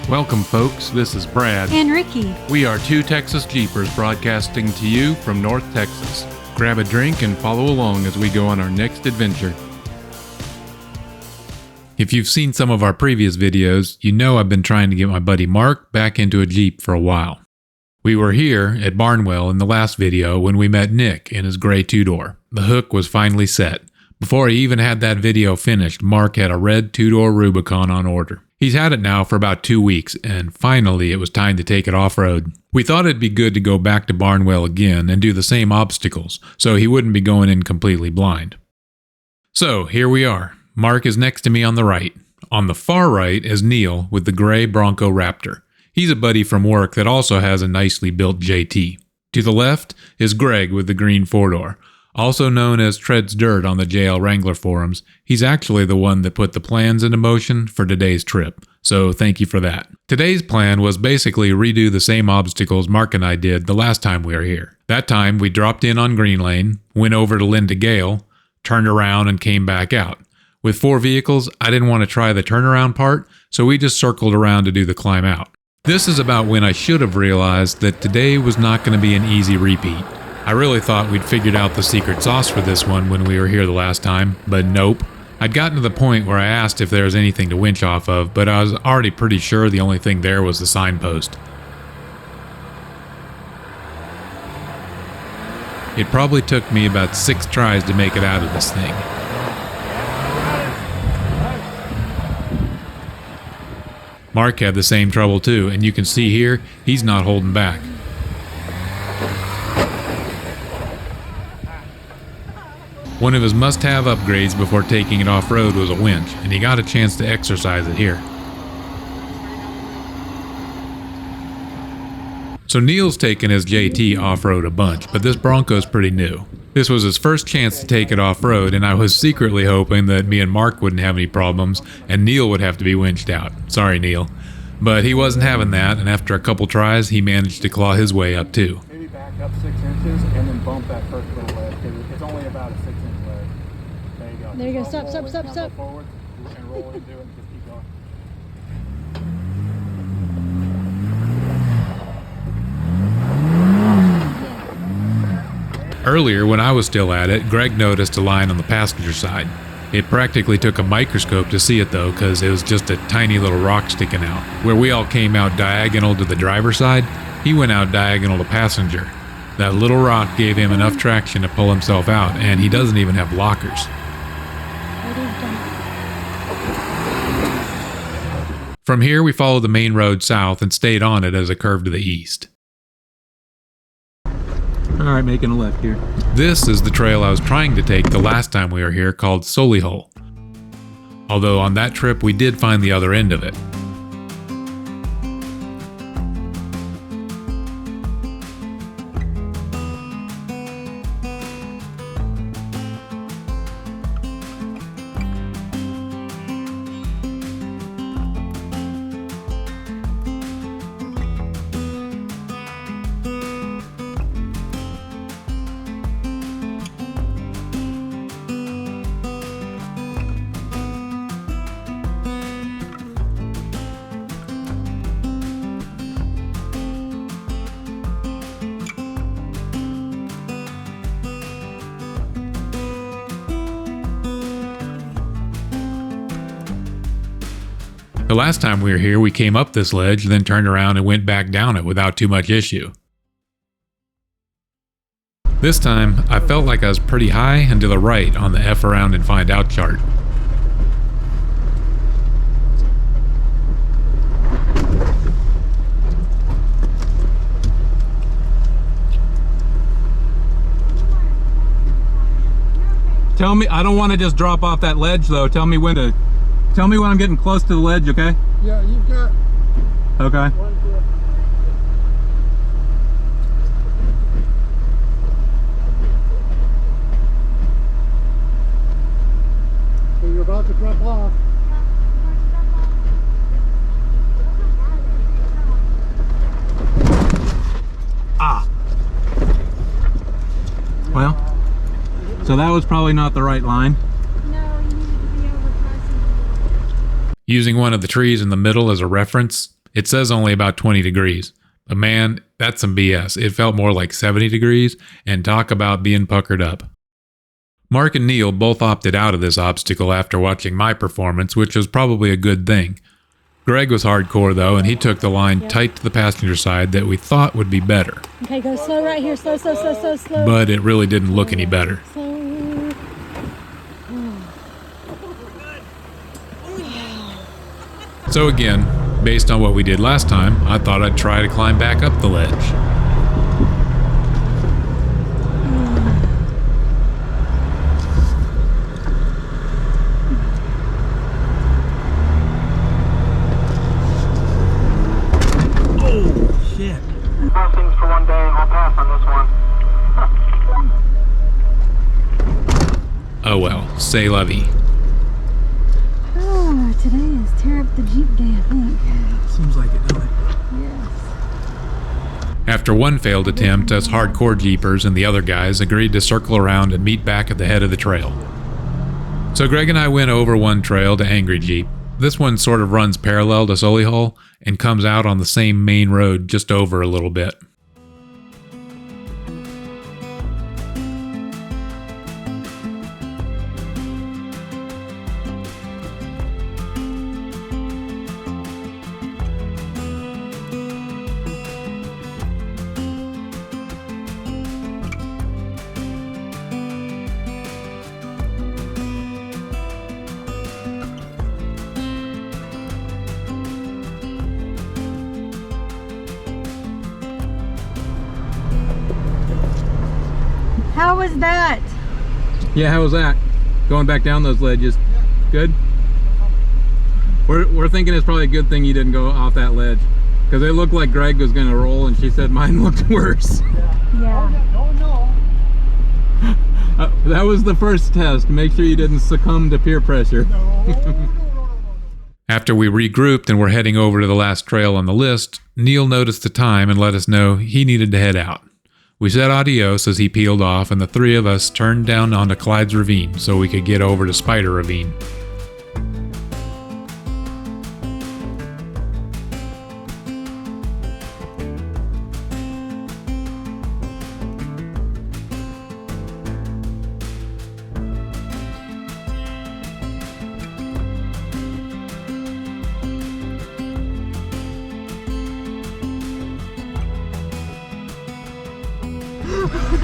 Welcome folks, this is Brad and Ricky. We are two Texas Jeepers broadcasting to you from North Texas. Grab a drink and follow along as we go on our next adventure. If you've seen some of our previous videos, you know I've been trying to get my buddy Mark back into a Jeep for a while. We were here at Barnwell in the last video when we met Nick in his gray two-door. The hook was finally set. Before I even had that video finished, Mark had a red two-door Rubicon on order. He's had it now for about 2 weeks, and finally it was time to take it off-road. We thought it'd be good to go back to Barnwell again and do the same obstacles, so he wouldn't be going in completely blind. So, here we are. Mark is next to me on the right. On the far right is Neil with the gray Bronco Raptor. He's a buddy from work that also has a nicely built JT. To the left is Greg with the green four-door. Also known as Treads Dirt on the JL Wrangler forums, he's actually the one that put the plans into motion for today's trip, so thank you for that. Today's plan was basically redo the same obstacles Mark and I did the last time we were here. That time we dropped in on Green Lane, went over to Linda Gale, turned around and came back out. With 4 vehicles, I didn't want to try the turnaround part, so we just circled around to do the climb out. This is about when I should have realized that today was not going to be an easy repeat. I really thought we'd figured out the secret sauce for this one when we were here the last time, but nope. I'd gotten to the point where I asked if there was anything to winch off of, but I was already pretty sure the only thing there was the signpost. It probably took me about 6 tries to make it out of this thing. Mark had the same trouble too, and you can see here, he's not holding back. One of his must-have upgrades before taking it off-road was a winch, and he got a chance to exercise it here. So Neil's taken his JT off-road a bunch, but this Bronco's pretty new. This was his first chance to take it off-road, and I was secretly hoping that me and Mark wouldn't have any problems, and Neil would have to be winched out. Sorry, Neil. But he wasn't having that, and after a couple tries, he managed to claw his way up too. Maybe back up 6 inches and then bump that first little ledge, because it's only about a 6-inch ledge. There you go. There you go. Stop. Go forward and roll into it and just keep going. Earlier, when I was still at it, Greg noticed a line on the passenger side. It practically took a microscope to see it though, because it was just a tiny little rock sticking out. Where we all came out diagonal to the driver's side, he went out diagonal to passenger. That little rock gave him enough traction to pull himself out, and he doesn't even have lockers. From here, we followed the main road south and stayed on it as it curved to the east. Alright, making a left here. This is the trail I was trying to take the last time we were here, called Sullihall. Although on that trip we did find the other end of it. The last time we were here, we came up this ledge, then turned around and went back down it without too much issue. This time, I felt like I was pretty high and to the right on the F around and find out chart. Tell me, I don't want to just drop off that ledge though. Tell me when I'm getting close to the ledge, okay? Yeah, you've got Okay. 1 foot. So you're about to drop off. Ah. Well, so that was probably not the right line. No, you need to be over crossing. Using one of the trees in the middle as a reference, It says only about 20 degrees. But man, that's some BS. It felt more like 70 degrees, and talk about being puckered up. Mark and Neil both opted out of this obstacle after watching my performance, which was probably a good thing. Greg was hardcore though, and he took the line tight to the passenger side that we thought would be better. Okay, go slow right here. Slow, slow, slow, slow, slow. But it really didn't look any better. Slow. So again, based on what we did last time, I thought I'd try to climb back up the ledge. Oh, shit. Things for one day, I'll pass on this one. Oh well, c'est la vie. Oh, today is tear up the Jeep day, I think. Seems like it, don't it? Yes. After one failed attempt, us hardcore Jeepers and the other guys agreed to circle around and meet back at the head of the trail. So Greg and I went over one trail to Angry Jeep. This one sort of runs parallel to Sullihall and comes out on the same main road just over a little bit. How was that? Yeah, how was that? Going back down those ledges. Good? We're thinking it's probably a good thing you didn't go off that ledge. Because it looked like Greg was going to roll and she said mine looked worse. Yeah. That was the first test. Make sure you didn't succumb to peer pressure. After we regrouped and were heading over to the last trail on the list, Neil noticed the time and let us know he needed to head out. We said adios as he peeled off, and the three of us turned down onto Clydes Ravine so we could get over to Spider Ravine.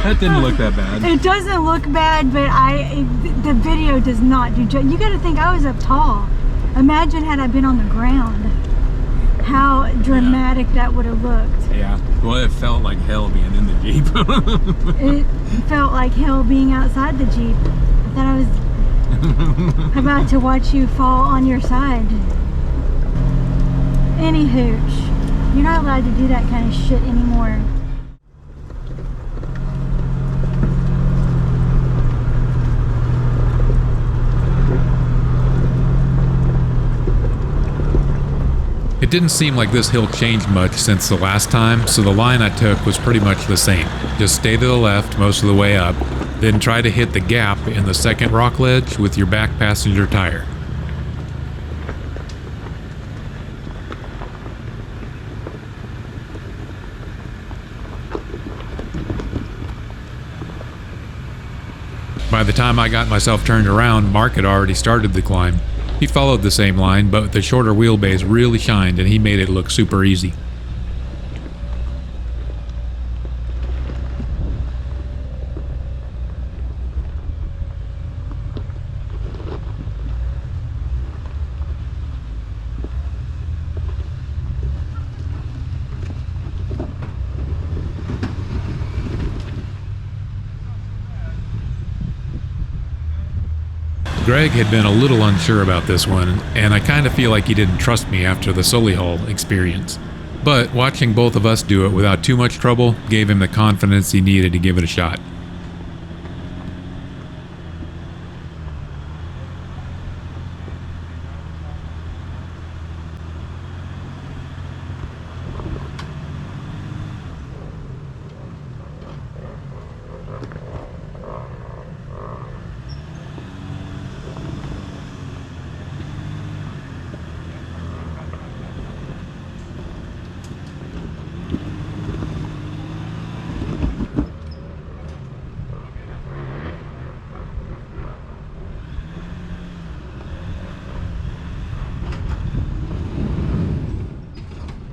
That didn't look that bad. It doesn't look bad, but the video does not do justice. You got to think I was up tall. Imagine had I been on the ground, how dramatic that would have looked. Yeah. Well, it felt like hell being in the Jeep. It felt like hell being outside the Jeep. I thought I was about to watch you fall on your side. Any hooch. You're not allowed to do that kind of shit anymore. It didn't seem like this hill changed much since the last time, so the line I took was pretty much the same. Just stay to the left most of the way up, then try to hit the gap in the second rock ledge with your back passenger tire. By the time I got myself turned around, Mark had already started the climb. He followed the same line, but the shorter wheelbase really shined and he made it look super easy. Greg had been a little unsure about this one, and I kind of feel like he didn't trust me after the Sullihall experience. But watching both of us do it without too much trouble gave him the confidence he needed to give it a shot.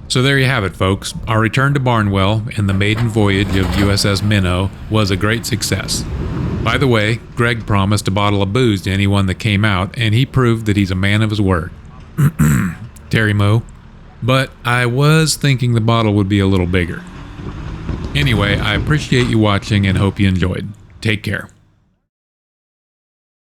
So there you have it, folks. Our return to Barnwell and the maiden voyage of USS Minnow was a great success. By the way, Greg promised a bottle of booze to anyone that came out, and he proved that he's a man of his word. Terry Moe. But I was thinking the bottle would be a little bigger. Anyway, I appreciate you watching and hope you enjoyed. Take care.